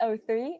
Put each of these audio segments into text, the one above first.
6:03.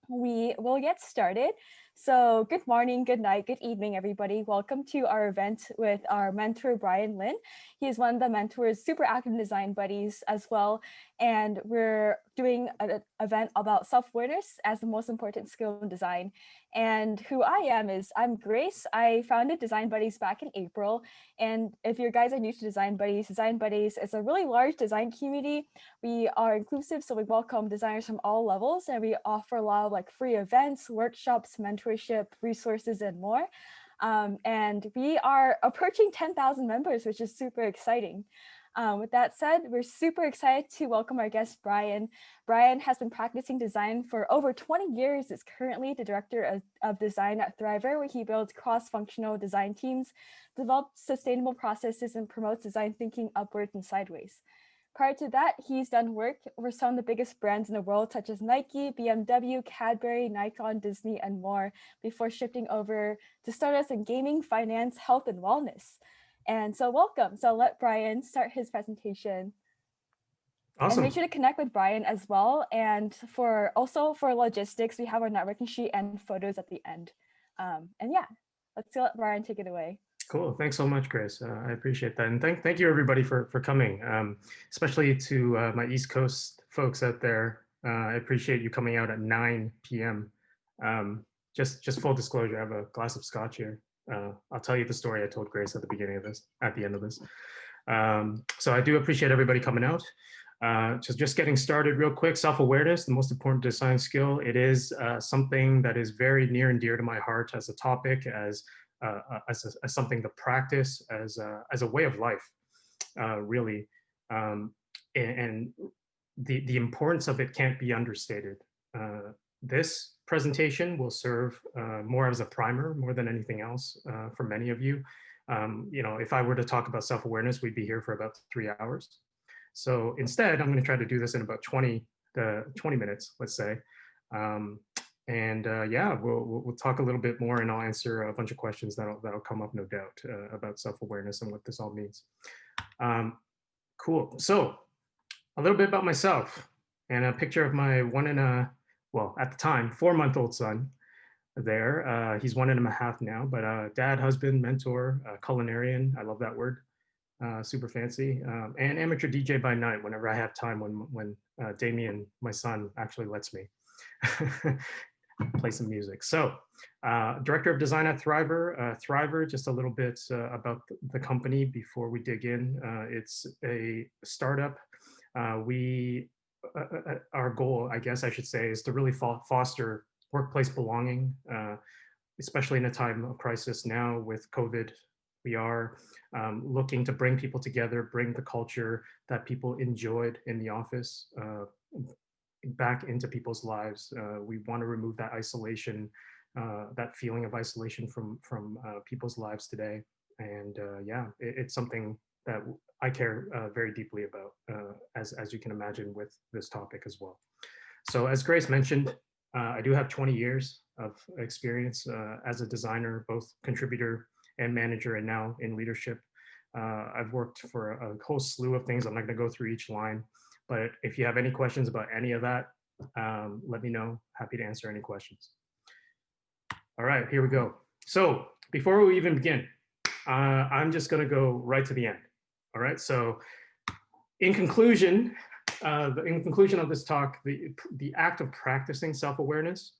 We will get started. So good morning, good night, good evening, everybody. Welcome to our event with our mentor, Brian Lin. He is one of the mentor's super active design buddies as well. And we're doing an event about self-awareness as the most important skill in design. And who I am is I'm Grace. I founded Design Buddies back in April. And if you guys are new to Design Buddies is a really large design community. We are inclusive, so we welcome designers from all levels, and we offer a lot of free events, workshops, mentorship, resources, and more. And we are approaching 10,000 members, which is super exciting. With that said, we're super excited to welcome our guest, Brian. Brian has been practicing design for over 20 years, is currently the director of design at theyre, where he builds cross-functional design teams, develops sustainable processes, and promotes design thinking upwards and sideways. Prior to that, he's done work for some of the biggest brands in the world, such as Nike, BMW, Cadbury, Nikon, Disney, and more, before shifting over to startups in gaming, finance, health, and wellness. And so welcome. So I'll let Brian start his presentation. Awesome. And make sure to connect with Brian as well. And for logistics, we have our networking sheet and photos at the end. And yeah, let's let Brian take it away. Cool. Thanks so much, Grace. I appreciate that. And thank you everybody for coming, especially to my East Coast folks out there. I appreciate you coming out at 9 p.m. Just full disclosure, I have a glass of scotch here. I'll tell you the story I told Grace at the beginning of this, at the end of this. So I do appreciate everybody coming out. Just getting started real quick, self-awareness, the most important design skill. It is something that is very near and dear to my heart as a topic, as something to practice, as a way of life, really. And the importance of it can't be understated. This presentation will serve more as a primer, more than anything else, for many of you. If I were to talk about self-awareness, we'd be here for about 3 hours. So instead, I'm going to try to do this in about 20 minutes, let's say. Yeah, we'll talk a little bit more, and I'll answer a bunch of questions that'll come up, no doubt, about self-awareness and what this all means. Cool. So a little bit about myself, and a picture of my at the time, 4-month-old son there. He's 1.5 now, but dad, husband, mentor, culinarian. I love that word. Super fancy, and amateur DJ by night whenever I have time, when Damien, my son, actually lets me play some music. So director of design at theyre. Just a little bit about the company before we dig in. It's a startup. Our goal, I guess I should say, is to really foster workplace belonging, especially in a time of crisis now with COVID. We are looking to bring people together, bring the culture that people enjoyed in the office back into people's lives. We want to remove that isolation, that feeling of isolation from people's lives today. And yeah, it's something that I care very deeply about, as you can imagine, with this topic as well. So as Grace mentioned, I do have 20 years of experience as a designer, both contributor and manager, and now in leadership. I've worked for a whole slew of things. I'm not going to go through each line, but if you have any questions about any of that, let me know. Happy to answer any questions. All right, here we go. So before we even begin, I'm just going to go right to the end. All right. So in conclusion of this talk, the act of practicing self-awareness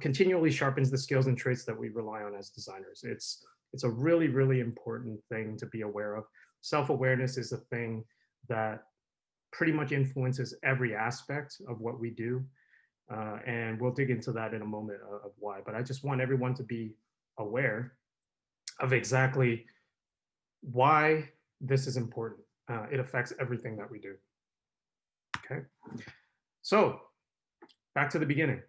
continually sharpens the skills and traits that we rely on as designers. It's a really, really important thing to be aware of. Self-awareness is a thing that pretty much influences every aspect of what we do. And we'll dig into that in a moment of why. But I just want everyone to be aware of exactly why this is important. It affects everything that we do. Okay. So back to the beginning.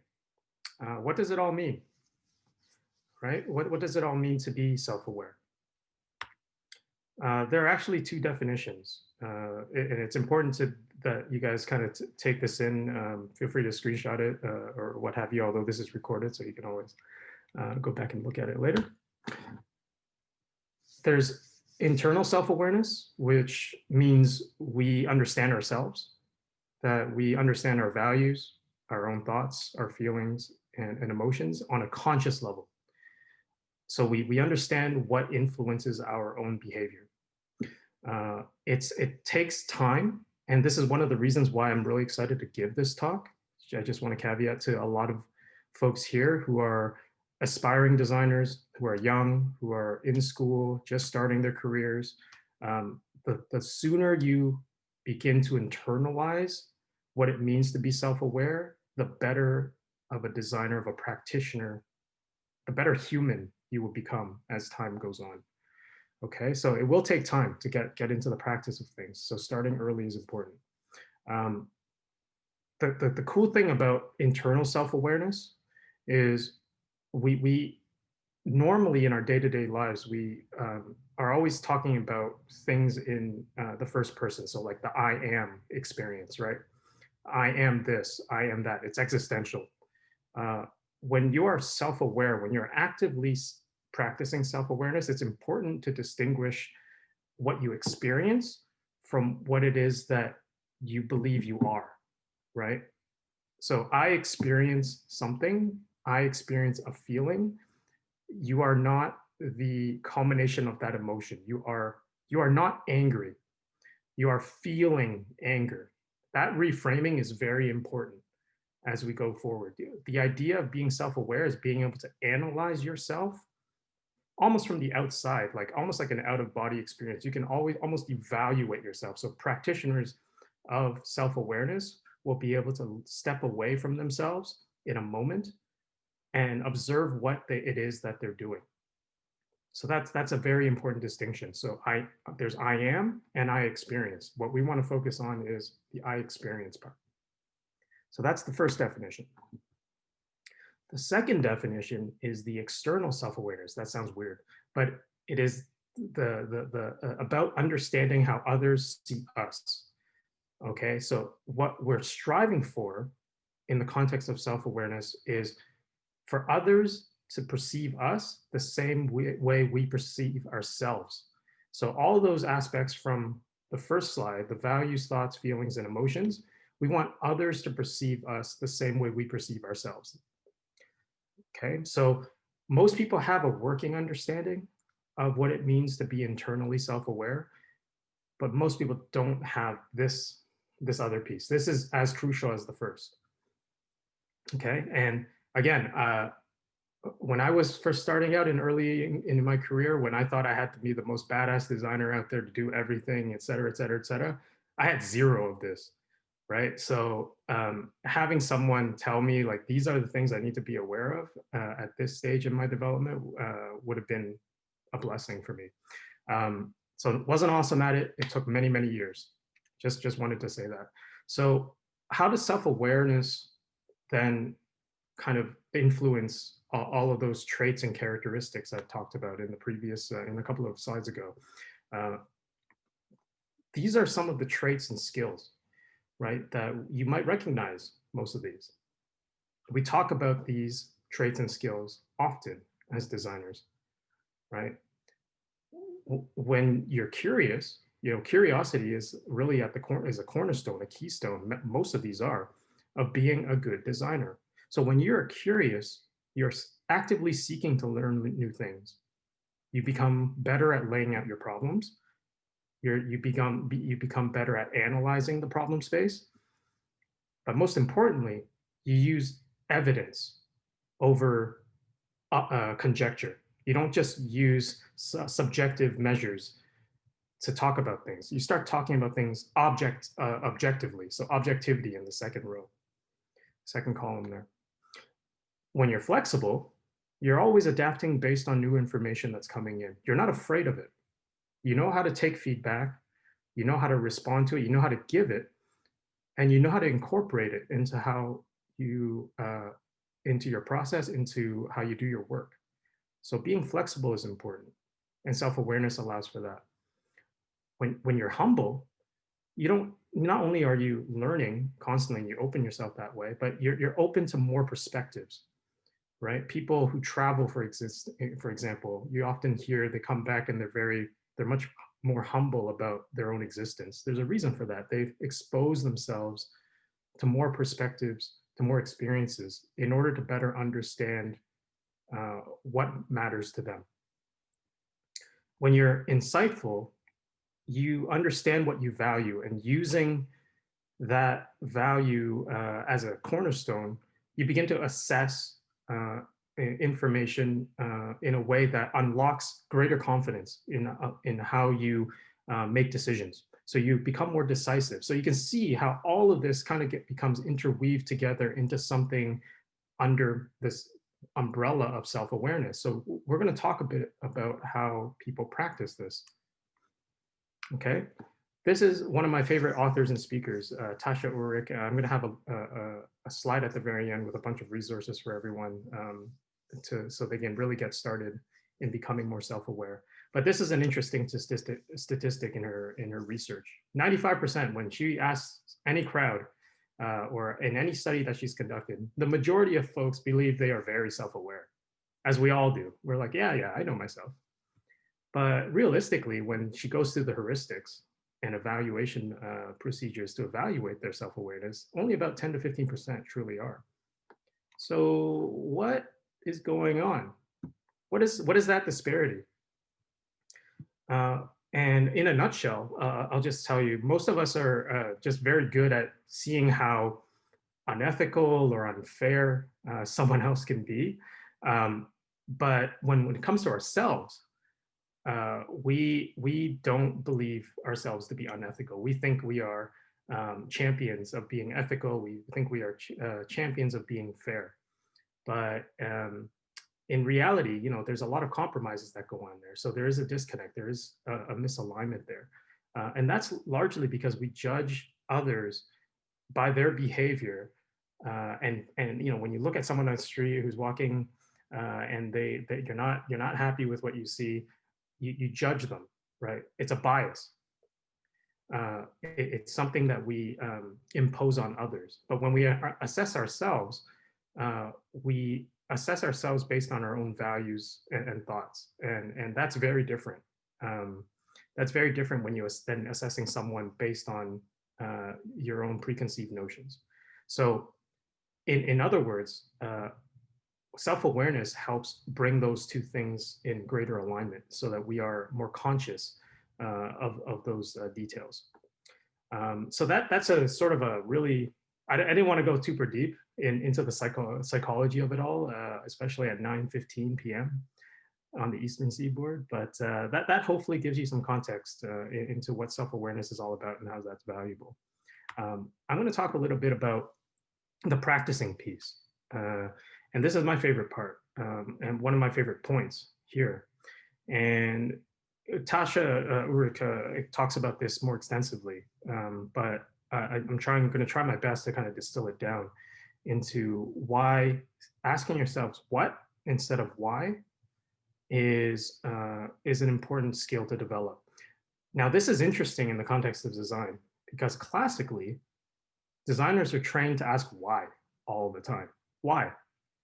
What does it all mean? Right? What does it all mean to be self-aware? There are actually two definitions, and it's important that you guys kind of take this in. Feel free to screenshot it or what have you, although this is recorded, so you can always go back and look at it later. There's internal self-awareness, which means we understand ourselves, that we understand our values, our own thoughts, our feelings, and emotions on a conscious level. So we understand what influences our own behavior. It takes time, and this is one of the reasons why I'm really excited to give this talk. I just want to caveat to a lot of folks here who are aspiring designers, who are young, who are in school, just starting their careers. The sooner you begin to internalize what it means to be self-aware, the better of a designer, of a practitioner, the better human you will become as time goes on. Okay, so it will take time to get into the practice of things. So starting early is important. Um, the cool thing about internal self-awareness is we normally in our day-to-day lives, we are always talking about things in the first person. So like the I am experience, right? I am this, I am that. It's existential. Uh, when you are self-aware, when you're actively practicing self-awareness, it's important to distinguish what you experience from what it is that you believe you are, right? So I experience something, I experience a feeling. You are not the culmination of that emotion. You are not angry. You are feeling anger. That reframing is very important as we go forward. The idea of being self-aware is being able to analyze yourself almost from the outside, like almost like an out-of-body experience. You can always almost evaluate yourself. So practitioners of self-awareness will be able to step away from themselves in a moment and observe what it is that they're doing. So that's a very important distinction. So there's I am and I experience. What we want to focus on is the I experience part. So that's the first definition. The second definition is the external self-awareness. That sounds weird, but it is about understanding how others see us. Okay, so what we're striving for in the context of self-awareness is for others to perceive us the same way we perceive ourselves. So all those aspects from the first slide, the values, thoughts, feelings, and emotions, we want others to perceive us the same way we perceive ourselves. Okay, so most people have a working understanding of what it means to be internally self-aware, but most people don't have this other piece. This is as crucial as the first. Okay, and again, when I was first starting out in my career, when I thought I had to be the most badass designer out there to do everything, et cetera, et cetera, et cetera, I had zero of this, right? So having someone tell me like, these are the things I need to be aware of at this stage in my development would have been a blessing for me. So it wasn't awesome at it. It took many, many years. Just wanted to say that. So how does self-awareness then kind of influence all of those traits and characteristics I've talked about in the previous, in a couple of slides ago? These are some of the traits and skills, right, that you might recognize most of these. We talk about these traits and skills often as designers, right? When you're curious, curiosity is really at the corner, is a cornerstone, a keystone. Most of these are of being a good designer. So when you're curious, you're actively seeking to learn new things. You become better at laying out your problems. You become better at analyzing the problem space. But most importantly, you use evidence over conjecture. You don't just use subjective measures to talk about things. You start talking about things objectively. So objectivity in the second row, second column there. When you're flexible, you're always adapting based on new information that's coming in. You're not afraid of it. You know how to take feedback, you know how to respond to it, you know how to give it, and you know how to incorporate it into how you into your process, into how you do your work. So being flexible is important, and self-awareness allows for that. When you're humble, you don't, not only are you learning constantly and you open yourself that way, but you're open to more perspectives, right? People who travel, for example, you often hear they come back and they're much more humble about their own existence. There's a reason for that. They've exposed themselves to more perspectives, to more experiences in order to better understand what matters to them. When you're insightful, you understand what you value, and using that value as a cornerstone, you begin to assess information in a way that unlocks greater confidence in how you make decisions. So you become more decisive. So you can see how all of this kind of becomes interweaved together into something under this umbrella of self-awareness. So we're going to talk a bit about how people practice this. Okay. This is one of my favorite authors and speakers, Tasha Urich. I'm going to have a slide at the very end with a bunch of resources for everyone so they can really get started in becoming more self-aware. But this is an interesting statistic in her research. 95% when she asks any crowd or in any study that she's conducted, the majority of folks believe they are very self-aware, as we all do. We're like, yeah, I know myself. But realistically, when she goes through the heuristics and evaluation procedures to evaluate their self-awareness, only about 10 to 15% truly are. So what is going on? What is that disparity? And in a nutshell, I'll just tell you, most of us are just very good at seeing how unethical or unfair someone else can be. But when it comes to ourselves, we don't believe ourselves to be unethical. We think we are champions of being ethical. We think we are champions of being fair. But in reality, there's a lot of compromises that go on there. So there is a disconnect. There is a misalignment there. And that's largely because we judge others by their behavior. And when you look at someone on the street who's walking and you're not happy with what you see, you judge them, right? It's a bias. It's something that we impose on others. But when we assess ourselves, we assess ourselves based on our own values and thoughts. And that's very different. That's very different when you're then assessing someone based on your own preconceived notions. So in other words, self-awareness helps bring those two things in greater alignment so that we are more conscious of those details. So that's a sort of a really, I didn't want to go super deep into the psychology of it all, especially at 9:15 p.m. on the Eastern Seaboard, but that hopefully gives you some context into what self-awareness is all about and how that's valuable. I'm going to talk a little bit about the practicing piece. And this is my favorite part and one of my favorite points here. And Tasha Urich talks about this more extensively, but I'm going to try my best to kind of distill it down into why asking yourselves what instead of why is an important skill to develop. Now, this is interesting in the context of design because classically, designers are trained to ask why all the time. Why?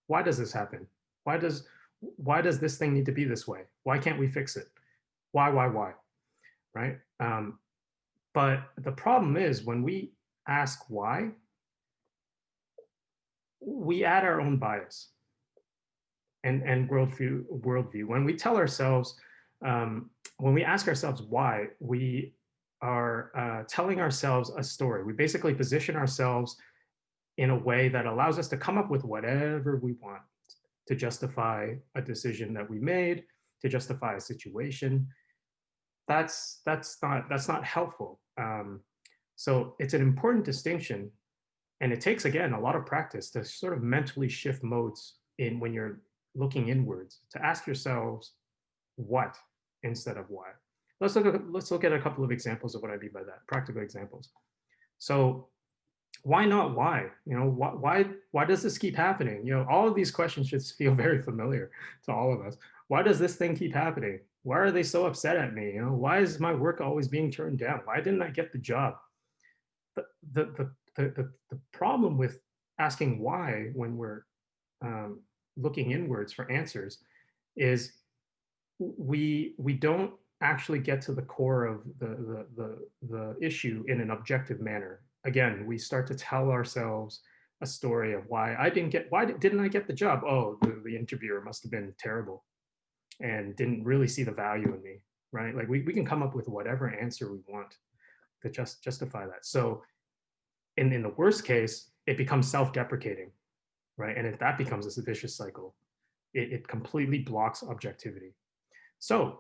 Why does this happen? Why does this thing need to be this way? Why can't we fix it? Why? Right? But the problem is when we ask why, we add our own bias and worldview. When we tell ourselves, when we ask ourselves why, we are telling ourselves a story. We basically position ourselves in a way that allows us to come up with whatever we want to justify a decision that we made, to justify a situation. That's not helpful. So it's an important distinction, and it takes again a lot of practice to sort of mentally shift modes in when you're looking inwards to ask yourselves what instead of why. Let's look at a couple of examples of what I mean by that, practical examples. So why not why? Why does this keep happening? All of these questions should feel very familiar to all of us. Why does this thing keep happening? Why are they so upset at me? Why is my work always being turned down? Why didn't I get the job? The problem with asking why when we're looking inwards for answers is we don't actually get to the core of the issue in an objective manner. Again, we start to tell ourselves a story of why didn't I get the job? Oh, the interviewer must have been terrible and didn't really see the value in me, right? Like we can come up with whatever answer we want to justify that. So in the worst case, it becomes self-deprecating, right? And if that becomes a vicious cycle, it completely blocks objectivity. So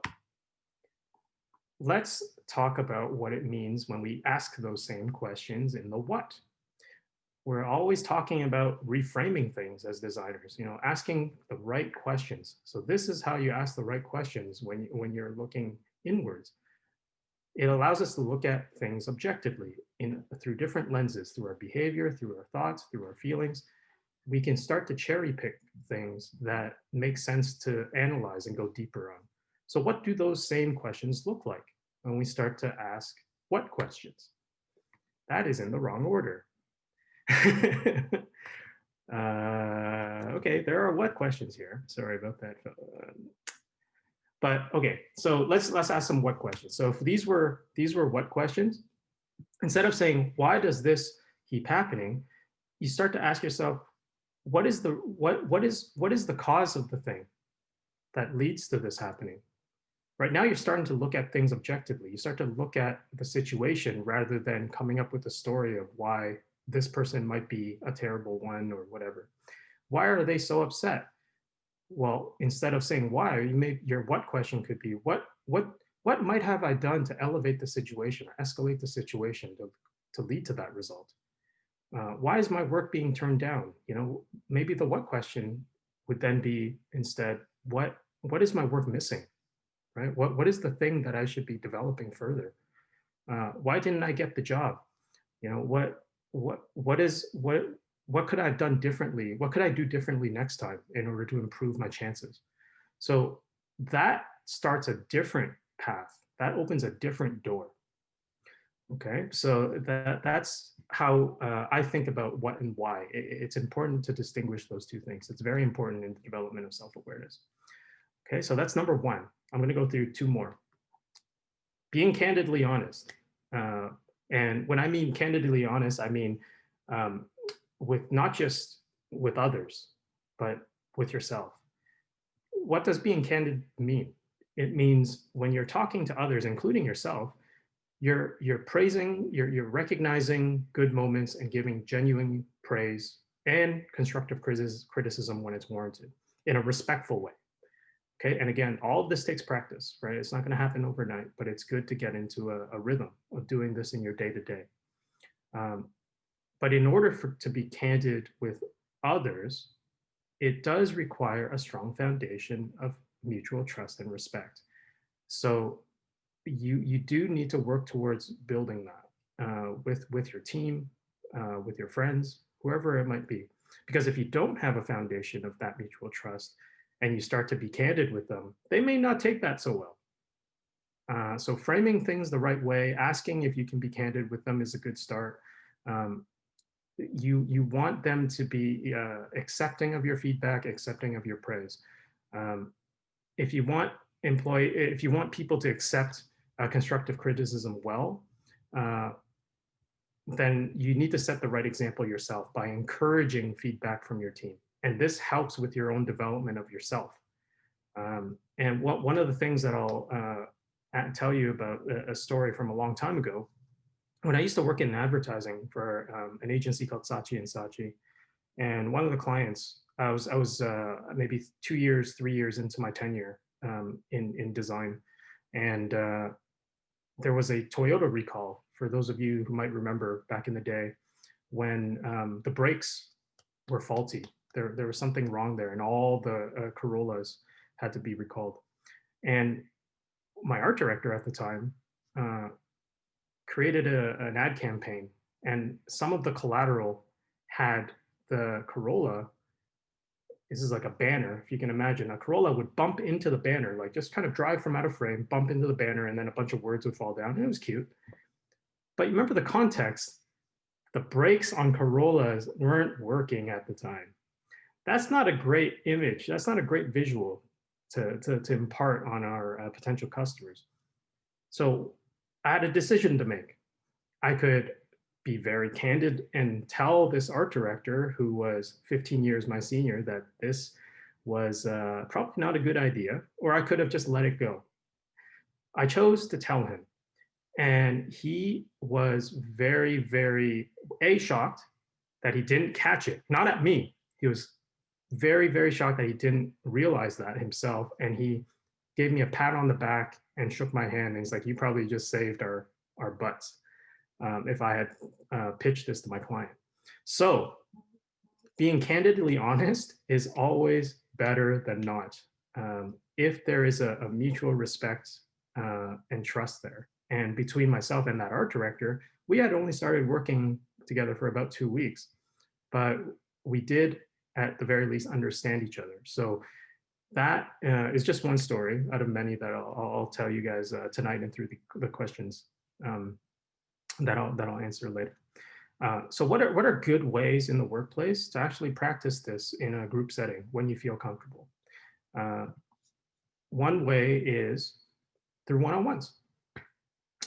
let's talk about what it means when we ask those same questions in the what. We're always talking about reframing things as designers, asking the right questions. So this is how you ask the right questions when you're looking inwards. It allows us to look at things objectively through different lenses, through our behavior, through our thoughts, through our feelings. We can start to cherry pick things that make sense to analyze and go deeper on. So what do those same questions look like when we start to ask what questions? That is in the wrong order. Okay, there are what questions here. Sorry about that. But okay, so let's ask some what questions. So if these were what questions, instead of saying why does this keep happening, you start to ask yourself, what is the cause of the thing that leads to this happening? Right now, you're starting to look at things objectively. You start to look at the situation rather than coming up with a story of why this person might be a terrible one or whatever. Why are they so upset? Well, instead of saying why, your what question could be what might have I done to elevate the situation or escalate the situation to lead to that result? Why is my work being turned down? Maybe the what question would then be instead, what is my work missing? Right? What is the thing that I should be developing further? Why didn't I get the job? What could I have done differently? What could I do differently next time in order to improve my chances? So that starts a different path. That opens a different door. Okay, so that's how I think about what and why. It's important to distinguish those two things. It's very important in the development of self-awareness. Okay, so that's number one. I'm going to go through two more. Being candidly honest. And when I mean candidly honest, I mean with not just with others, but with yourself. What does being candid mean? It means when you're talking to others, including yourself, you're praising, you're recognizing good moments and giving genuine praise and constructive criticism when it's warranted in a respectful way. Okay, and again, all of this takes practice, right? It's not going to happen overnight, but it's good to get into a rhythm of doing this in your day-to-day. But in order to be candid with others, it does require a strong foundation of mutual trust and respect. So you do need to work towards building that with your team, with your friends, whoever it might be. Because if you don't have a foundation of that mutual trust and you start to be candid with them, they may not take that so well. So framing things the right way, asking if you can be candid with them is a good start. You want them to be accepting of your feedback, accepting of your praise. If you want people to accept constructive criticism well, then you need to set the right example yourself by encouraging feedback from your team. And this helps with your own development of yourself. And one of the things that I'll tell you about a story from a long time ago, when I used to work in advertising for an agency called Saatchi and Saatchi, and one of the clients, I was maybe 2 years, 3 years into my tenure in design, and there was a Toyota recall. For those of you who might remember back in the day, when the brakes were faulty, there was something wrong there, and all the Corollas had to be recalled. And my art director at the time created an ad campaign, and some of the collateral had the Corolla. This is like a banner, if you can imagine. A Corolla would bump into the banner, like just kind of drive from out of frame, bump into the banner, and then a bunch of words would fall down. It was cute. But you remember the context, the brakes on Corollas weren't working at the time. That's not a great image. That's not a great visual to impart on our potential customers. So I had a decision to make. I could be very candid and tell this art director, who was 15 years my senior, that this was probably not a good idea, or I could have just let it go. I chose to tell him, and he was very, very shocked that he didn't catch it. Not at me. He was very, very shocked that he didn't realize that himself, and he gave me a pat on the back and shook my hand. And he's like, "You probably just saved our butts if I had pitched this to my client." So being candidly honest is always better than not. If there is a mutual respect and trust there. And between myself and that art director, we had only started working together for about 2 weeks, but we did at the very least understand each other. So that is just one story out of many that I'll tell you guys tonight and through the questions um, that I'll answer later. So what are good ways in the workplace to actually practice this in a group setting when you feel comfortable? Uh, One way is through one-on-ones.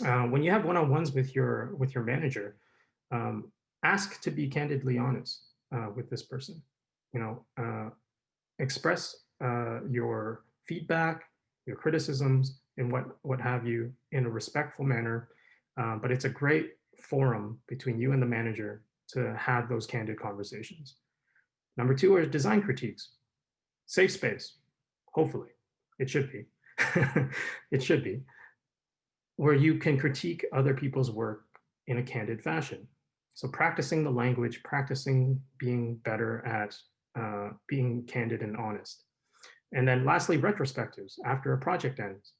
When you have one-on-ones with your manager, um, ask to be candidly honest with this person. You know, express your feedback, your criticisms, and what have you in a respectful manner. But it's a great forum between you and the manager to have those candid conversations. Number two are design critiques. Safe space, hopefully. It should be. It should be. Where you can critique other people's work in a candid fashion. So practicing the language, practicing being better at being candid and honest. And then lastly, retrospectives after a project ends.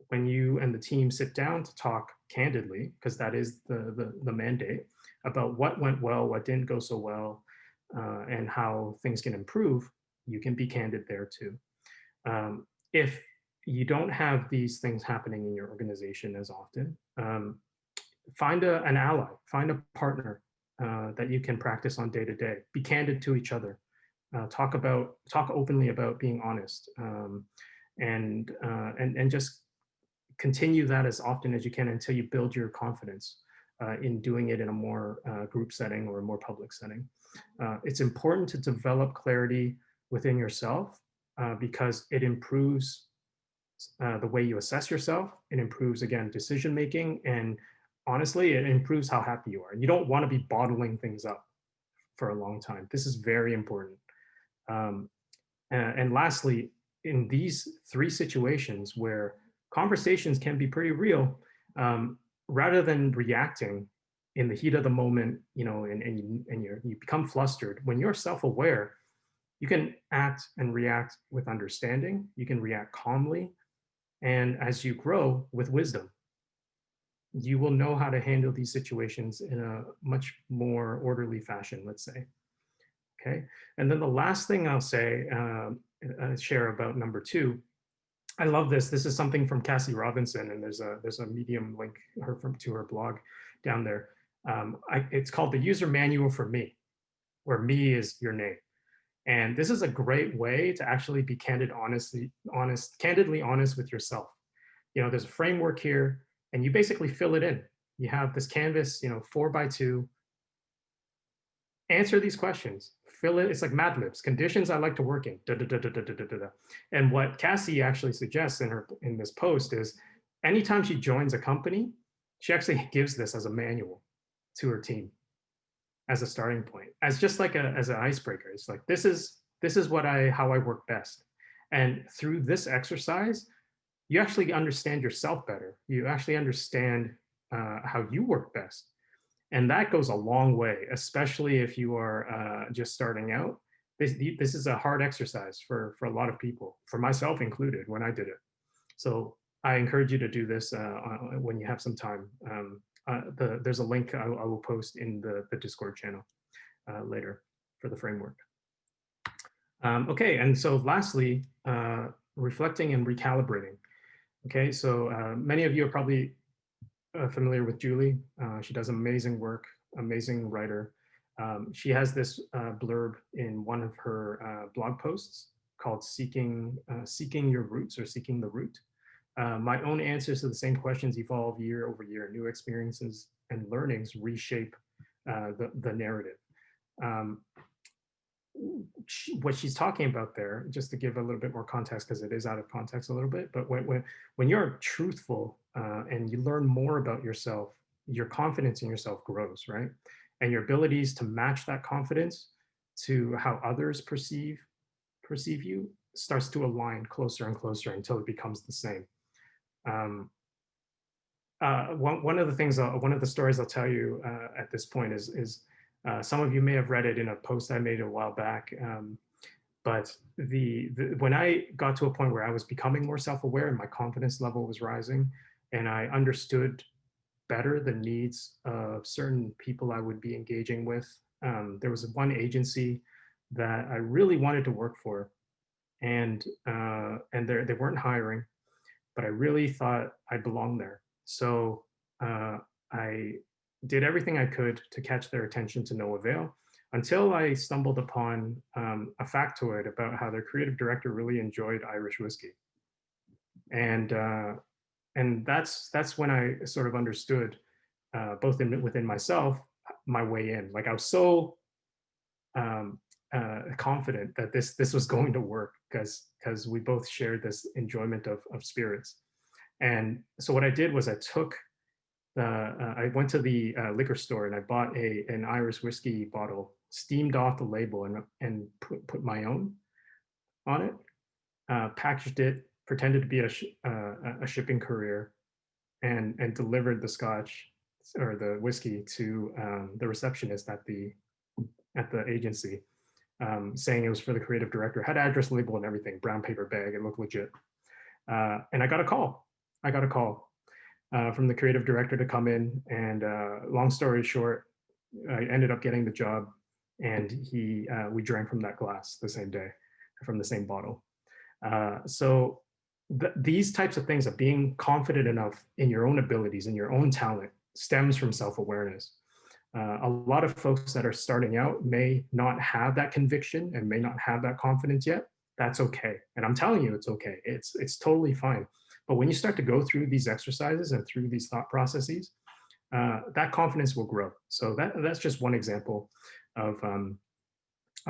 When you and the team sit down to talk candidly, because that is the mandate, about what went well, what didn't go so well, and how things can improve, you can be candid there too. If you don't have these things happening in your organization as often, find an ally, find a partner that you can practice on day to day. Be candid to each other. Talk openly about being honest, and just continue that as often as you can until you build your confidence in doing it in a more group setting or a more public setting. It's important to develop clarity within yourself because it improves the way you assess yourself. It improves, again, decision making, and honestly, it improves how happy you are. You don't want to be bottling things up for a long time. This is very important. Um, and lastly, in these three situations where conversations can be pretty real, rather than reacting in the heat of the moment, you know, and you become flustered, when you're self-aware, you can act and react with understanding. You can react calmly. And as you grow with wisdom, you will know how to handle these situations in a much more orderly fashion, let's say. Okay. And then the last thing I'll say, share about number two, I love this. This is something from Cassie Robinson, and there's a Medium link to her blog down there. It's called the User Manual for Me, where me is your name. And this is a great way to actually be candidly honest with yourself. You know, there's a framework here, and you basically fill it in. You have this canvas, you know, 4x2. Answer these questions. Fill it. It's like Mad Libs. Conditions I like to work in. Da, da, da, da, da, da, da, da. And what Cassie actually suggests in this post is, anytime she joins a company, she actually gives this as a manual to her team as a starting point, as just like as an icebreaker. It's like, this is how I work best. And through this exercise, you actually understand yourself better. You actually understand how you work best. And that goes a long way, especially if you are just starting out. This is a hard exercise for a lot of people, for myself included, when I did it. So I encourage you to do this when you have some time. There's a link I will post in the Discord channel later for the framework. Okay, and so lastly, reflecting and recalibrating. Okay, so many of you are probably familiar with Julie. She does amazing work, amazing writer. She has this blurb in one of her blog posts called "Seeking Your Roots" or "Seeking the Root." My own answers to the same questions evolve year over year. New experiences and learnings reshape the narrative. Um, what she's talking about there, just to give a little bit more context, because it is out of context a little bit, but when you're truthful and you learn more about yourself, your confidence in yourself grows, right? And your abilities to match that confidence to how others perceive you starts to align closer and closer until it becomes the same. Um, one of the things, one of the stories I'll tell you at this point is some of you may have read it in a post I made a while back. But when I got to a point where I was becoming more self-aware and my confidence level was rising, and I understood better the needs of certain people I would be engaging with, there was one agency that I really wanted to work for, and they weren't hiring, but I really thought I belonged there. So I did everything I could to catch their attention to no avail until I stumbled upon a factoid about how their creative director really enjoyed Irish whiskey. And that's when I sort of understood both within myself my way in. Like I was so confident that this was going to work because we both shared this enjoyment of spirits. And so what I did was I went to the liquor store and I bought an Irish whiskey bottle, steamed off the label, and put my own on it, packaged it, pretended to be a shipping courier, and delivered the scotch or the whiskey to the receptionist at the agency, saying it was for the creative director. Had address label and everything, brown paper bag. It looked legit. And I got a call. From the creative director to come in. And long story short, I ended up getting the job, and we drank from that glass the same day, from the same bottle. So these types of things of being confident enough in your own abilities and your own talent stems from self-awareness. A lot of folks that are starting out may not have that conviction and may not have that confidence yet. That's okay. And I'm telling you, it's okay. It's totally fine. But when you start to go through these exercises and through these thought processes, that confidence will grow. So that's just one example of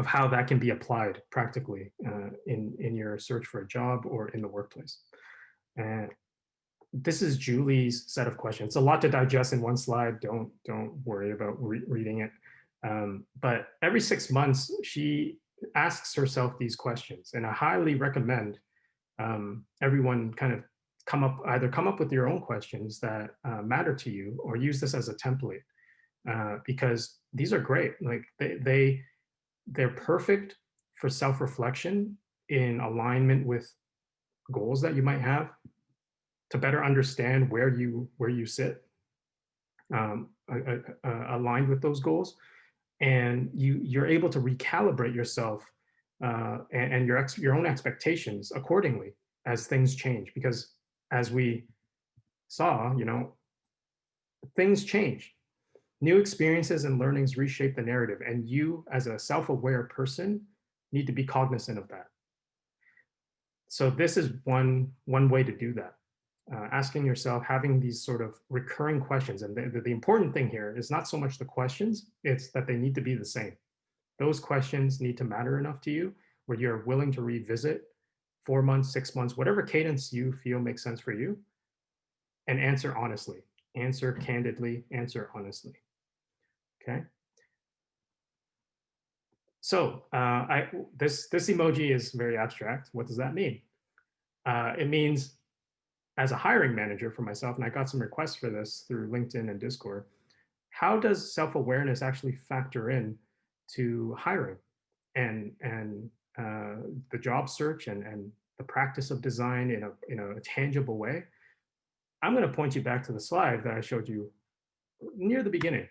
how that can be applied practically in your search for a job or in the workplace. And this is Julie's set of questions. It's a lot to digest in one slide. Don't worry about reading it. But every 6 months, she asks herself these questions, and I highly recommend everyone kind of come up with your own questions that matter to you, or use this as a template, because these are great. Like they're perfect for self-reflection in alignment with goals that you might have, to better understand where you sit, aligned with those goals, and you're able to recalibrate yourself and your own expectations accordingly as things change. Because as we saw, things change. New experiences and learnings reshape the narrative, and you, as a self-aware person, need to be cognizant of that. So this is one way to do that. Asking yourself, having these sort of recurring questions. And the important thing here is not so much the questions, it's that they need to be the same. Those questions need to matter enough to you where you're willing to revisit 4 months, 6 months, whatever cadence you feel makes sense for you, and answer honestly, answer candidly, answer honestly. Okay. So this emoji is very abstract. What does that mean? It means, as a hiring manager for myself, and I got some requests for this through LinkedIn and Discord, how does self-awareness actually factor in to hiring and the job search and the practice of design in a tangible way? I'm going to point you back to the slide that I showed you near the beginning.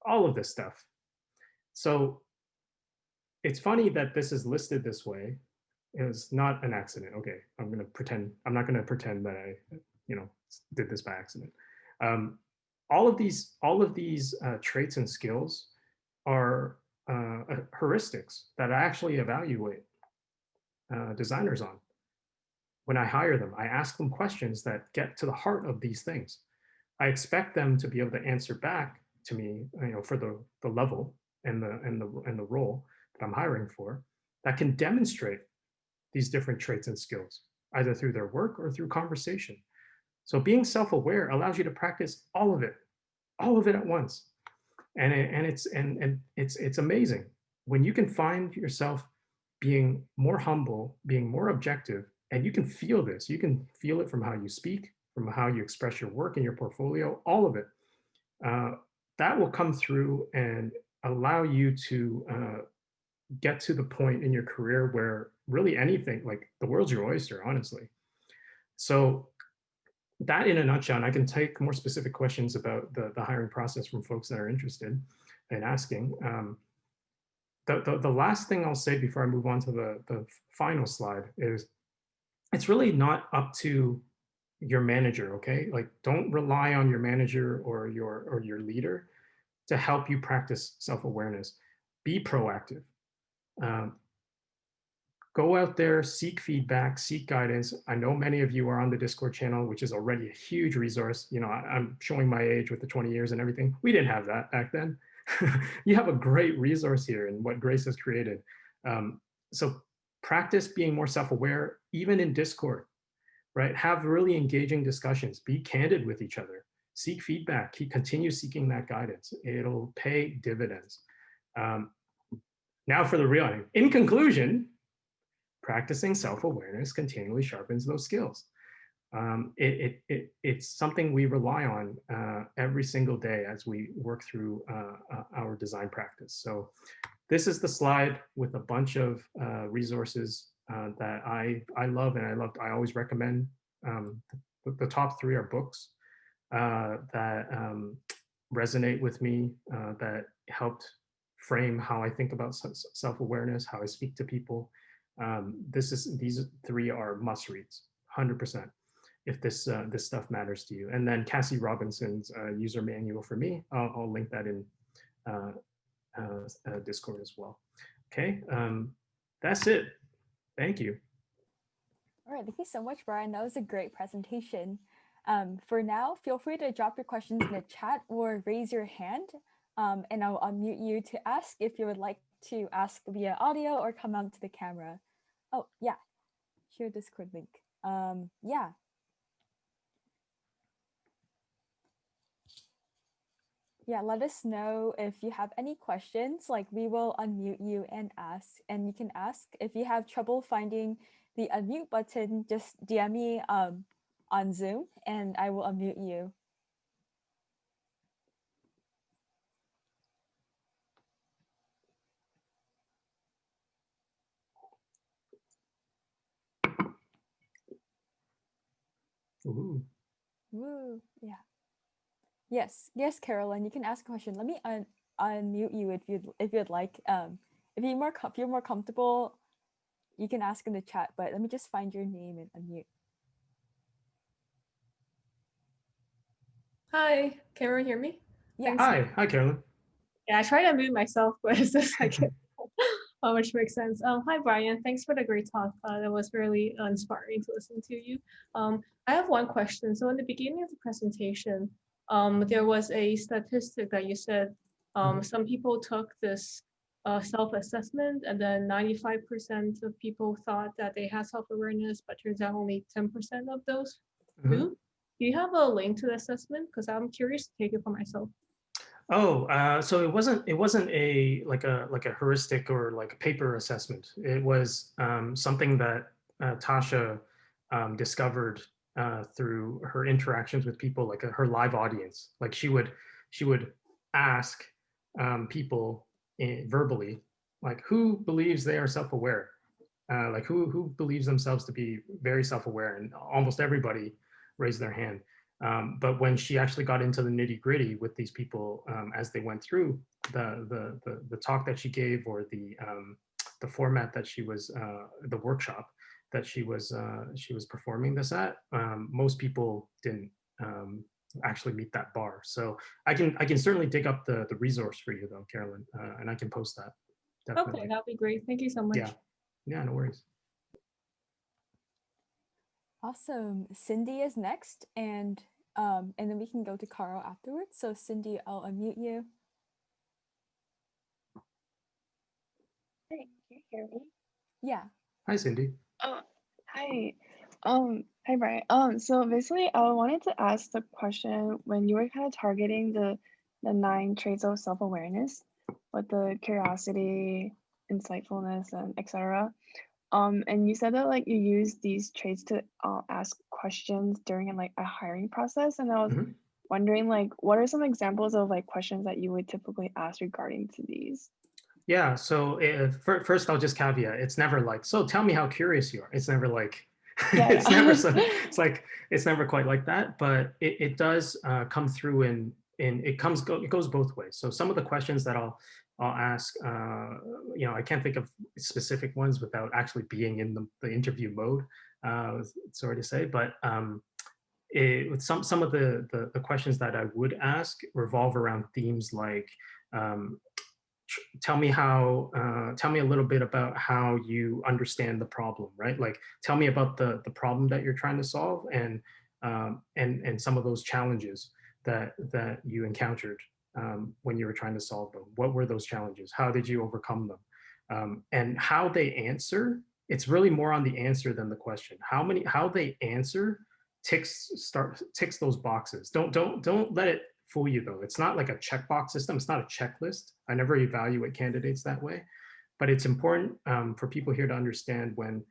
All of this stuff. So it's funny that this is listed this way. It's not an accident. Okay, I'm going to pretend. I'm not going to pretend that I, did this by accident. All of these traits and skills are heuristics that I actually evaluate designers on. When I hire them, I ask them questions that get to the heart of these things. I expect them to be able to answer back to me, for the level and the role that I'm hiring for, that can demonstrate these different traits and skills, either through their work or through conversation. So being self-aware allows you to practice all of it at once. And it's amazing when you can find yourself being more humble, being more objective, and you can feel this. You can feel it from how you speak, from how you express your work in your portfolio, all of it. Uh, that will come through and allow you to get to the point in your career where really anything, like the world's your oyster, honestly. So that in a nutshell, and I can take more specific questions about the hiring process from folks that are interested in asking. The last thing I'll say before I move on to the final slide is it's really not up to your manager, okay? Like don't rely on your manager or your leader to help you practice self-awareness. Be proactive. Um, Go out there, seek feedback, seek guidance. I know many of you are on the Discord channel, which is already a huge resource. I'm showing my age with the 20 years and everything. We didn't have that back then. You have a great resource here in what Grace has created. So practice being more self-aware, even in Discord, right? Have really engaging discussions. Be candid with each other. Seek feedback. Continue seeking that guidance. It'll pay dividends. Um, Now for the real thing. In conclusion, practicing self-awareness continually sharpens those skills. It's something we rely on every single day as we work through our design practice. So this is the slide with a bunch of resources that I love and I always recommend. The top three are books that resonate with me, that helped frame how I think about self-awareness, how I speak to people. These three are must reads, 100%. If this stuff matters to you, and then Cassie Robinson's user manual for me, I'll link that in Discord as well. Okay, that's it. Thank you. All right, thank you so much, Brian. That was a great presentation. For now, feel free to drop your questions in the chat or raise your hand, and I'll unmute you to ask if you would like to ask via audio or come out to the camera. Oh, yeah, share Discord link. Yeah. Yeah, let us know if you have any questions. Like we will unmute you and ask, and you can ask. If you have trouble finding the unmute button, just DM me on Zoom and I will unmute you. Ooh. Woo, yeah. Yes, Carolyn, you can ask a question. Let me unmute you if you'd like. If you're more comfortable, you can ask in the chat, but let me just find your name and unmute. Hi, can everyone hear me? Yeah. Hi, Carolyn. Yeah, I tried to unmute myself, but it's just like which makes sense. Hi, Brian. Thanks for the great talk. That was really inspiring to listen to you. I have one question. So in the beginning of the presentation, there was a statistic that you said some people took this self-assessment, and then 95% of people thought that they had self-awareness, but turns out only 10% of those do. Do you have a link to the assessment? Because I'm curious to take it for myself. Oh, so it wasn't a like a heuristic or like a paper assessment. It was something that Tasha discovered through her interactions with people, like her live audience. Like she would ask people verbally, like who believes they are self-aware, like who believes themselves to be very self-aware, and almost everybody raised their hand. But when she actually got into the nitty gritty with these people as they went through the talk that she gave, or the format that she was the workshop that she was performing this at, most people didn't actually meet that bar. So I can certainly dig up the resource for you though, Carolyn, and I can post that. Definitely. Okay, that'd be great. Thank you so much. Yeah, no worries. Awesome. Cindy is next, and And then we can go to Carl afterwards. So Cindy, I'll unmute you. Hey, can you hear me? Yeah. Hi, Cindy. Oh, hi. Hi, Brian. So basically, I wanted to ask the question when you were kind of targeting the 9 traits of self-awareness, with the curiosity, insightfulness, and etc. And you said that like you use these traits to ask questions during like a hiring process, and I was Mhm. wondering like what are some examples of like questions that you would typically ask regarding to these? Yeah, so first I'll just caveat, it's never like, so tell me how curious you are. It's never like, Yeah, it's never so, yeah. it's like, it's never quite like that, but it does come through in it goes both ways. So some of the questions that I'll ask, I can't think of specific ones without actually being in the interview mode, sorry to say, but with some of the questions that I would ask revolve around themes like, um, tell me tell me a little bit about how you understand the problem, right? Like tell me about the problem that you're trying to solve, and some of those challenges that you encountered when you were trying to solve them. What were those challenges? How did you overcome them? And how they answer, it's really more on the answer than the question. How they answer ticks those boxes. Don't let it fool you though. It's not like a checkbox system. It's not a checklist. I never evaluate candidates that way, but it's important for people here to understand when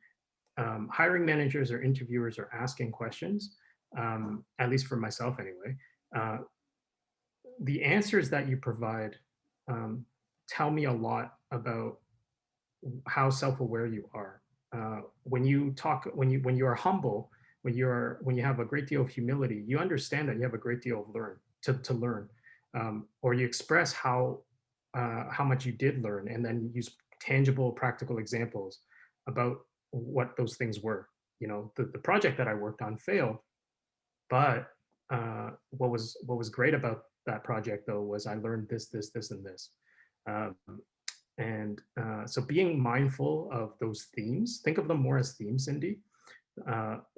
hiring managers or interviewers are asking questions, at least for myself anyway, uh, the answers that you provide tell me a lot about how self-aware you are. When you talk, when you are humble, when you have a great deal of humility, you understand that you have a great deal of to learn, or you express how much you did learn, and then use tangible, practical examples about what those things were. You know, the project that I worked on failed, but what was great about that project though was I learned this, and this. Um, so being mindful of those themes, think of them more as themes, Cindy.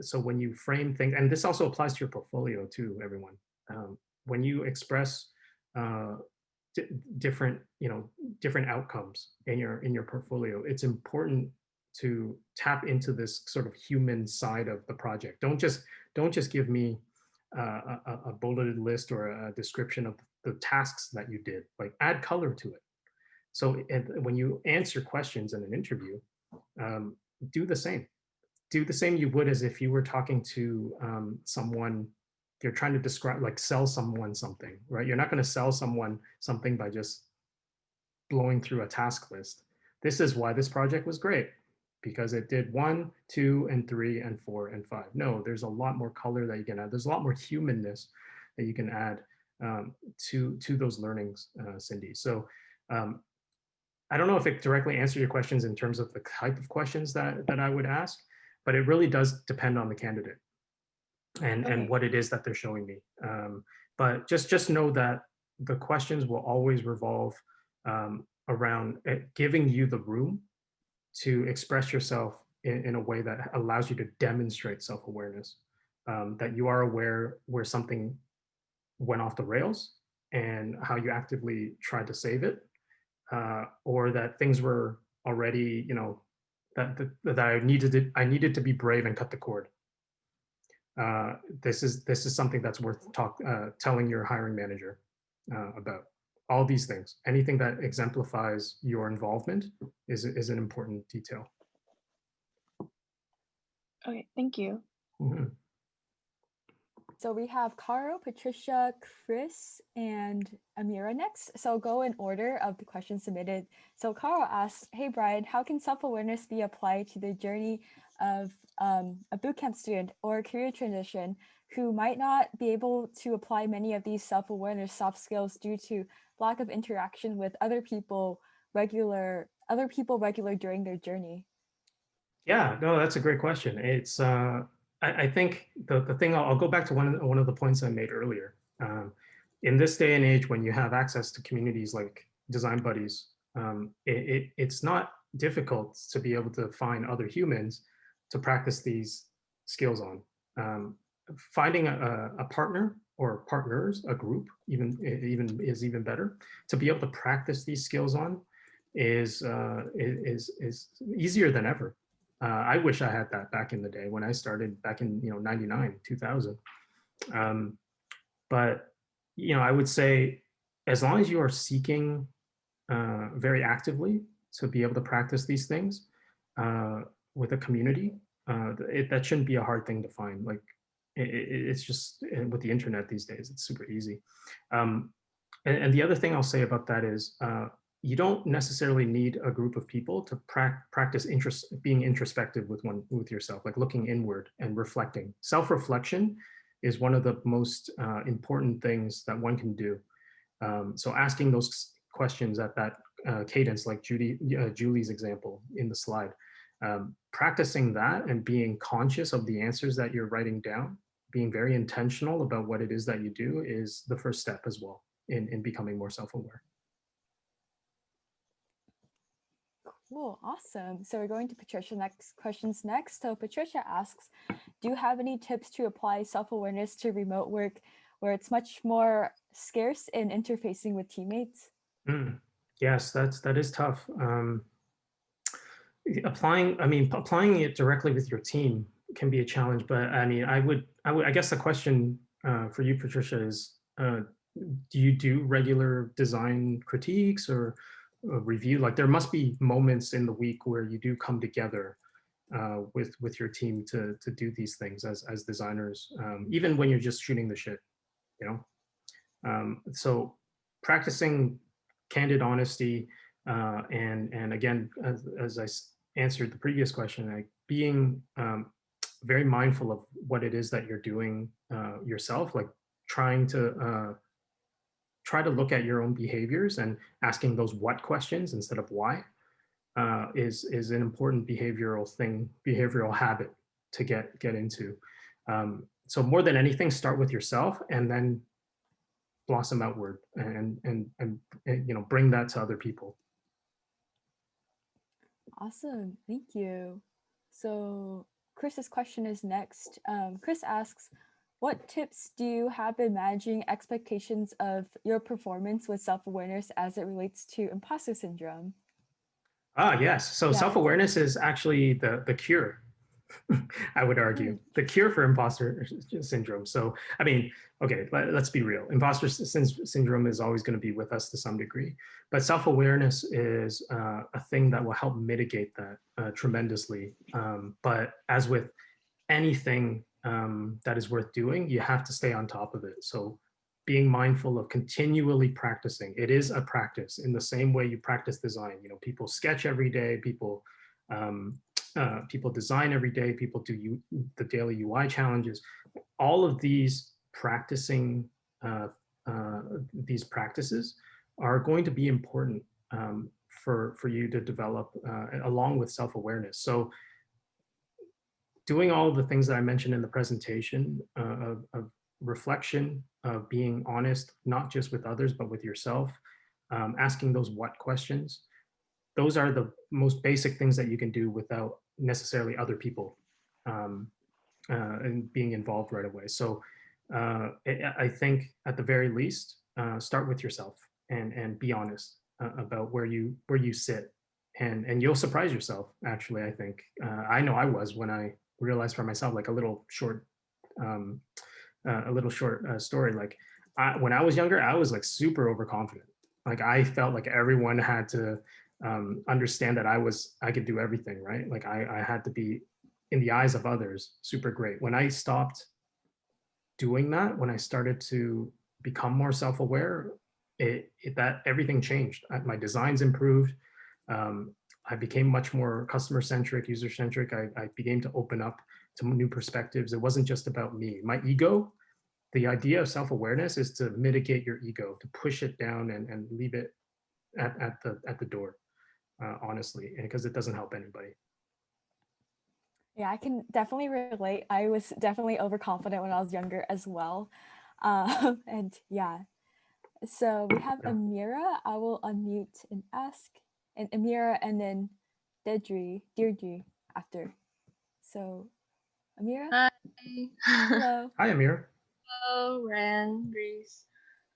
So when you frame things, and this also applies to your portfolio too, everyone. When you express uh, different, different outcomes in your portfolio, it's important to tap into this sort of human side of the project. Don't just give me a bulleted list or a description of the tasks that you did. Like add color to it. So when you answer questions in an interview, um, do the same. Do the same you would as if you were talking to someone. You're trying to describe, like sell someone something, right? You're not going to sell someone something by just blowing through a task list. This is why this project was great, because it did 1, 2, and 3, and 4, and 5. No, there's a lot more color that you can add. There's a lot more humanness that you can add to those learnings, Cindy. So um, I don't know if it directly answered your questions in terms of the type of questions that I would ask, but it really does depend on the candidate and Okay. what it is that they're showing me. But just know that the questions will always revolve around giving you the room to express yourself in a way that allows you to demonstrate self-awareness, that you are aware where something went off the rails and how you actively tried to save it, or that things were already, that I needed to be brave and cut the cord. This is something that's worth telling your hiring manager about. All these things, anything that exemplifies your involvement is an important detail. Okay, thank you. Mhm. So we have Caro, Patricia, Chris, and Amira next. So I'll go in order of the questions submitted. So Caro asks, hey Brian, how can self-awareness be applied to the journey of a bootcamp student or a career transition who might not be able to apply many of these self-awareness soft skills due to lack of interaction with other people regular during their journey? Yeah, no, that's a great question. It's I think the thing I'll go back to one of the points I made earlier. In this day and age, when you have access to communities like Design Buddies, it's not difficult to be able to find other humans to practice these skills on. finding a partner or partners, a group, even better, to be able to practice these skills on is easier than ever. I wish I had that back in the day when I started back in 99, 2000. But I would say as long as you are seeking very actively to be able to practice these things with a community, that shouldn't be a hard thing to find. Like it's just with the internet these days, it's super easy. And the other thing I'll say about that is you don't necessarily need a group of people to practice being introspective with yourself, like looking inward and reflecting. Self-reflection is one of the most important things that one can do. So asking those questions at that cadence, like Julie's example in the slide, practicing that and being conscious of the answers that you're writing down, being very intentional about what it is that you do is the first step as well in becoming more self-aware. Cool, awesome. So we're going to Patricia questions next. So Patricia asks, do you have any tips to apply self-awareness to remote work where it's much more scarce in interfacing with teammates? Yes, that is tough. Applying it directly with your team can be a challenge, but I guess the question for you, Patricia, is do you do regular design critiques or review? Like there must be moments in the week where you do come together with your team to do these things as designers, even when you're just shooting the shit, so practicing candid honesty and again, as I answered the previous question, like being very mindful of what it is that you're doing yourself, like try to look at your own behaviors and asking those what questions instead of why is an important behavioral habit to get into. So more than anything, start with yourself and then blossom outward and bring that to other people. Awesome, thank you. So Chris's question is next. Chris asks, what tips do you have in managing expectations of your performance with self-awareness as it relates to imposter syndrome? Yes. So self-awareness is actually the cure, I would argue, the cure for imposter syndrome. So, okay, let's be real. Imposter syndrome is always going to be with us to some degree, but self-awareness is a thing that will help mitigate that tremendously. But as with anything that is worth doing, you have to stay on top of it. So being mindful of continually practicing. It is a practice in the same way you practice design. People sketch every day, people design every day, people do the daily UI challenges. All of these these practices are going to be important for you to develop along with self-awareness. So doing all of the things that I mentioned in the presentation of reflection, of being honest, not just with others, but with yourself, asking those what questions, those are the most basic things that you can do without necessarily other people and being involved right away. So I think at the very least, start with yourself and be honest about where you sit, and you'll surprise yourself. Actually, I think I know I was when I realized for myself, like a little short story. Like when I was younger, I was like super overconfident. Like I felt like everyone had to understand that I could do everything, right? Like I had to be, in the eyes of others, super great. When I stopped doing that, when I started to become more self-aware, that everything changed. My designs improved. I became much more customer-centric, user-centric. I began to open up to new perspectives. It wasn't just about me. My ego, the idea of self-awareness is to mitigate your ego, to push it down and leave it at the door, honestly, because it doesn't help anybody. Yeah, I can definitely relate. I was definitely overconfident when I was younger as well. And yeah, so we have Amira. I will unmute and ask, and Amira, and then Deirdre after. So Amira? Hello. Hi, Amir. Hello, Ren, Grace.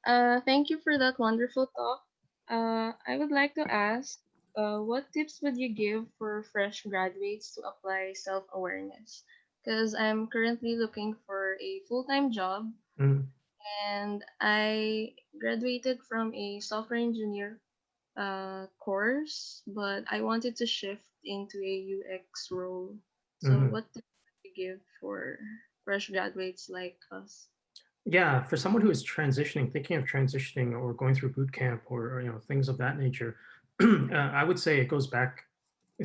Thank you for that wonderful talk. I would like to ask, what tips would you give for fresh graduates to apply self-awareness? Because I'm currently looking for a full-time job, Mm, and I graduated from a software engineer course, but I wanted to shift into a UX role. So, mhm. what tips would you give for fresh graduates like us? Yeah, for someone who is transitioning, thinking of transitioning or going through boot camp or things of that nature, I would say it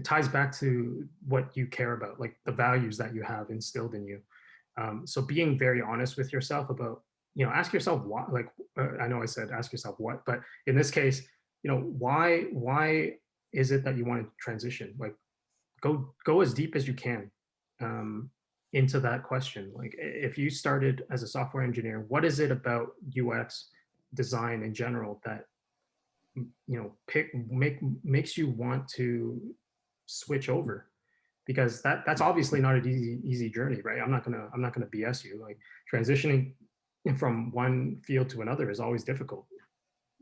ties back to what you care about, like the values that you have instilled in you. So being very honest with yourself about, ask yourself why. Like I know I said ask yourself what, but in this case, why is it that you want to transition? Like go as deep as you can um, into that question. Like if you started as a software engineer, what is it about UX design in general that makes you want to switch over? Because that's obviously not an easy journey, right? I'm not gonna BS you. Like transitioning from one field to another is always difficult.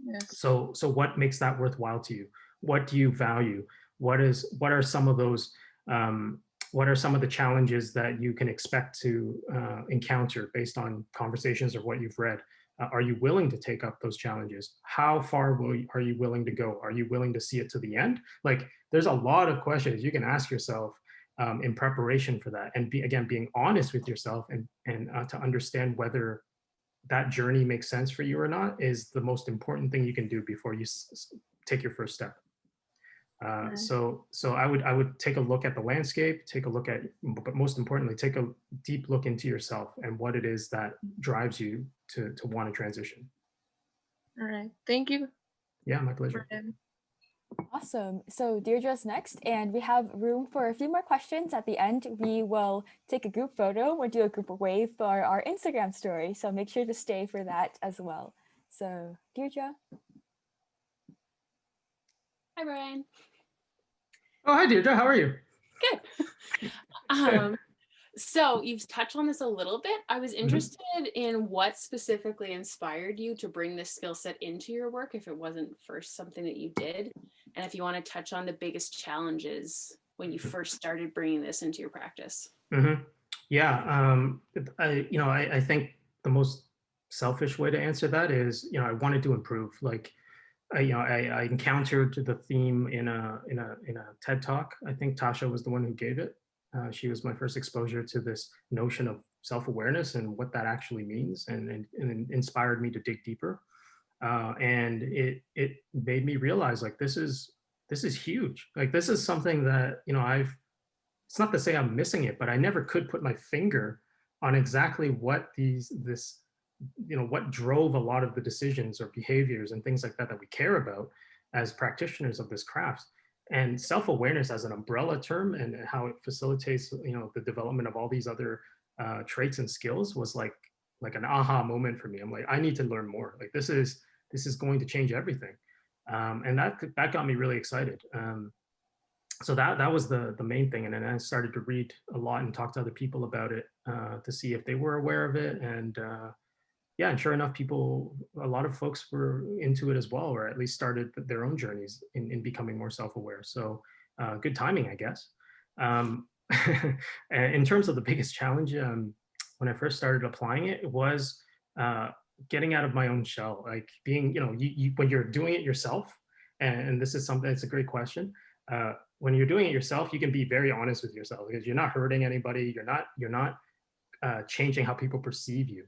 Yes. So what makes that worthwhile to you? What do you value? What are some of those um, what are some of the challenges that you can expect to encounter based on conversations or what you've read? Are you willing to take up those challenges? How far are you willing to go? Are you willing to see it to the end? Like there's a lot of questions you can ask yourself in preparation for that, and again being honest with yourself and to understand whether that journey makes sense for you or not is the most important thing you can do before you take your first step. Right. So I would take a look at the landscape, take a look at, but most importantly, take a deep look into yourself and what it is that drives you to want to transition. All right. Thank you, Yeah, my pleasure. Brian. Awesome. So Deirdre's next, and we have room for a few more questions at the end. We will take a group photo. We'll do a group wave for our Instagram story. So make sure to stay for that as well. So Deirdre. Hi, Brian. Oh, hi Deirdre, how are you? Good. So you've touched on this a little bit. I was interested in what specifically inspired you to bring this skill set into your work, if it wasn't first something that you did, and if you want to touch on the biggest challenges when you first started bringing this into your practice. Mm-hmm. Yeah, I think the most selfish way to answer that is, I wanted to improve. Like, I encountered the theme in a TED talk. I think Tasha was the one who gave it. She was my first exposure to this notion of self-awareness and what that actually means, and inspired me to dig deeper. And it made me realize like this is huge. Like this is something that it's not to say I'm missing it, but I never could put my finger on exactly what what drove a lot of the decisions or behaviors and things like that that we care about as practitioners of this craft. And self-awareness as an umbrella term and how it facilitates the development of all these other traits and skills was like an aha moment for me. I'm like, I need to learn more. Like this is going to change everything. And that got me really excited. So that was the main thing. And then I started to read a lot and talk to other people about it to see if they were aware of it. And yeah, and sure enough, a lot of folks were into it as well, or at least started their own journeys in becoming more self-aware. So good timing, I guess. In terms of the biggest challenge, when I first started applying it, it was getting out of my own shell, like being, when you're doing it yourself, and this is something, it's a great question. When you're doing it yourself, you can be very honest with yourself because you're not hurting anybody. You're not changing how people perceive you.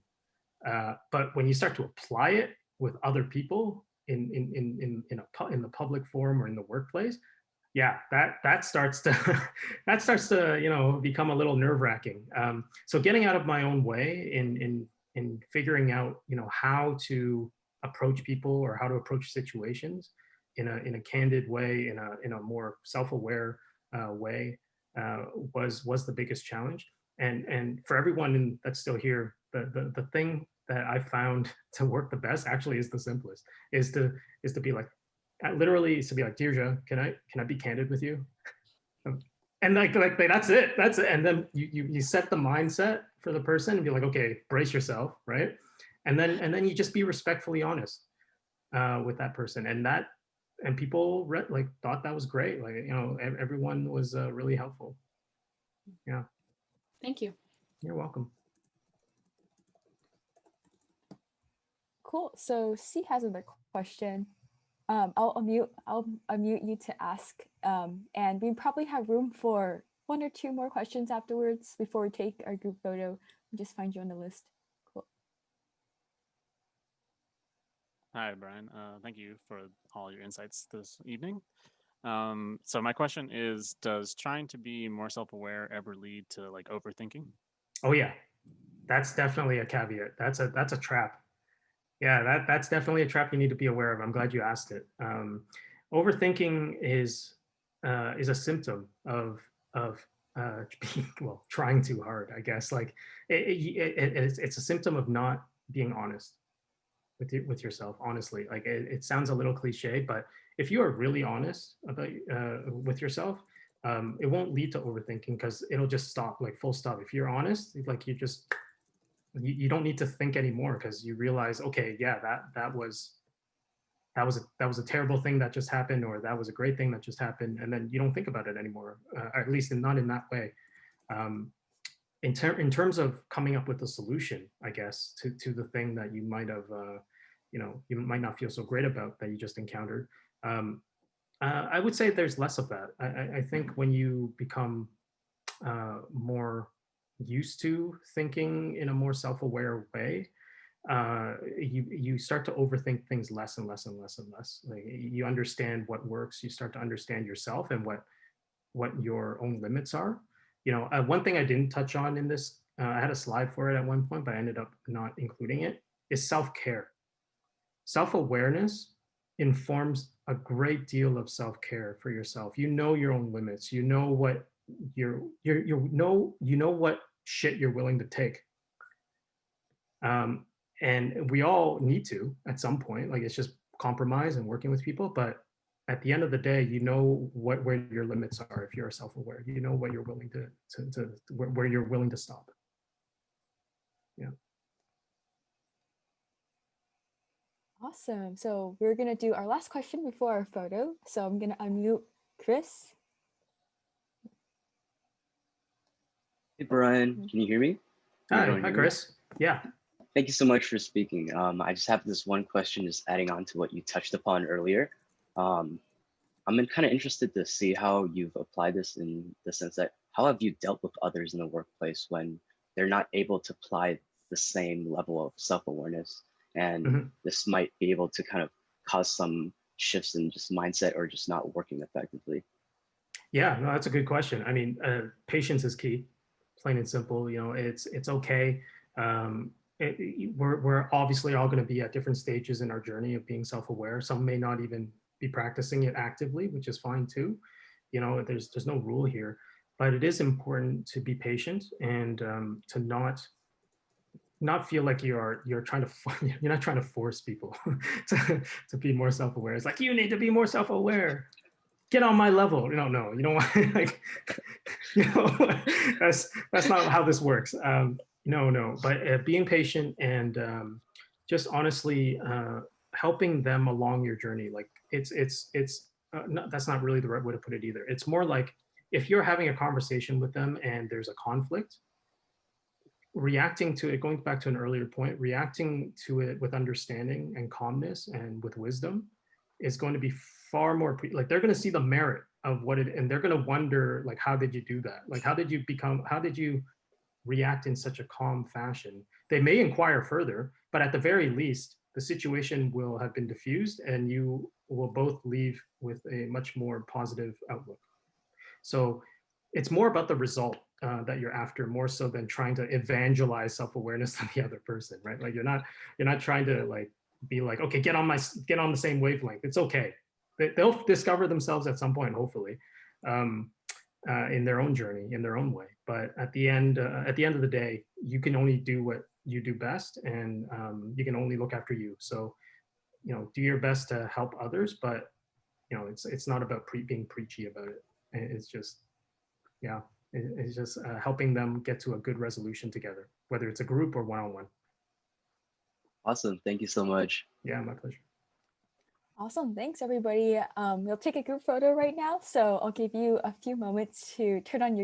But when you start to apply it with other people in the public forum or in the workplace, yeah, that starts to that starts to become a little nerve wracking. So getting out of my own way in figuring out how to approach people or how to approach situations in a candid way, in a more self-aware way, was the biggest challenge. And for everyone that's still here, the thing that I found to work the best actually is the simplest, is to be like, literally is to be like, Deirdre, can I be candid with you? And like that's it. And then you set the mindset for the person and be like, okay, brace yourself, right? And then you just be respectfully honest with that person, and people like thought that was great. Like, everyone was really helpful. Yeah. Thank you. You're welcome. Cool. So C has another question. I'll unmute you to ask, and we probably have room for one or two more questions afterwards before we take our group photo. Just find you on the list. Cool. Hi, Brian. Thank you for all your insights this evening. So my question is, does trying to be more self-aware ever lead to like overthinking? Oh yeah, that's definitely a caveat. That's a trap. Yeah, that's definitely a trap you need to be aware of. I'm glad you asked it. Overthinking is a symptom of being, well, trying too hard, I guess. Like it's a symptom of not being honest with yourself. Honestly, like it sounds a little cliche, but if you are really honest about with yourself, it won't lead to overthinking because it'll just stop, like full stop. If you're honest, like you don't need to think anymore because you realize, okay, yeah, that was a terrible thing that just happened, or that was a great thing that just happened, and then you don't think about it anymore, at least not in that way. In terms of coming up with a solution, I guess, to the thing that you might have, you might not feel so great about that you just encountered. I would say there's less of that. I think when you become more used to thinking in a more self-aware way, you start to overthink things less and less and less and less. Like, you understand what works. You start to understand yourself and what your own limits are. One thing I didn't touch on in this, I had a slide for it at one point, but I ended up not including it, is self-care. Self-awareness informs a great deal of self-care for yourself. You know your own limits. You know what you know what shit you're willing to take. And we all need to at some point. Like, it's just compromise and working with people. But at the end of the day, you know where your limits are. If you're self-aware, you know what you're willing to where you're willing to stop. Yeah. Awesome. So we're gonna do our last question before our photo. So I'm gonna unmute Chris. Hey, Brian, can you hear me? Hi, Chris. Yeah. Thank you so much for speaking. I just have this one question, just adding on to what you touched upon earlier. I'm kind of interested to see how you've applied this, in the sense that how have you dealt with others in the workplace when they're not able to apply the same level of self-awareness, and this might be able to kind of cause some shifts in just mindset or just not working effectively? Yeah, no, that's a good question. I mean, patience is key, plain and simple. It's okay. We're obviously all going to be at different stages in our journey of being self-aware. Some may not even be practicing it actively, which is fine too. There's no rule here, but it is important to be patient and to not feel like you're trying to you're not trying to force people to be more self-aware. It's like, you need to be more self-aware. Get on my level. No, you don't want like, that's not how this works. No, but being patient and just honestly helping them along your journey. Like, that's not really the right way to put it either. It's more like, if you're having a conversation with them and there's a conflict, reacting to it, going back to an earlier point, reacting to it with understanding and calmness and with wisdom is going to be far more like, they're going to see the merit of what it, and they're going to wonder, like, how did you do that? Like, how did you react in such a calm fashion? They may inquire further, but at the very least, the situation will have been diffused and you will both leave with a much more positive outlook. So it's more about the result that you're after, more so than trying to evangelize self-awareness to the other person, right? Like, you're not trying to like be like, okay, get on the same wavelength. It's okay. They'll discover themselves at some point, hopefully, in their own journey, in their own way. But at the end of the day, you can only do what you do best, and you can only look after you. So, do your best to help others, but it's not about being preachy about it. It's just yeah, it's just helping them get to a good resolution together, whether it's a group or one-on-one. Awesome. Thank you so much. Yeah, my pleasure. Awesome. Thanks, everybody. We'll take a group photo right now. So I'll give you a few moments to turn on your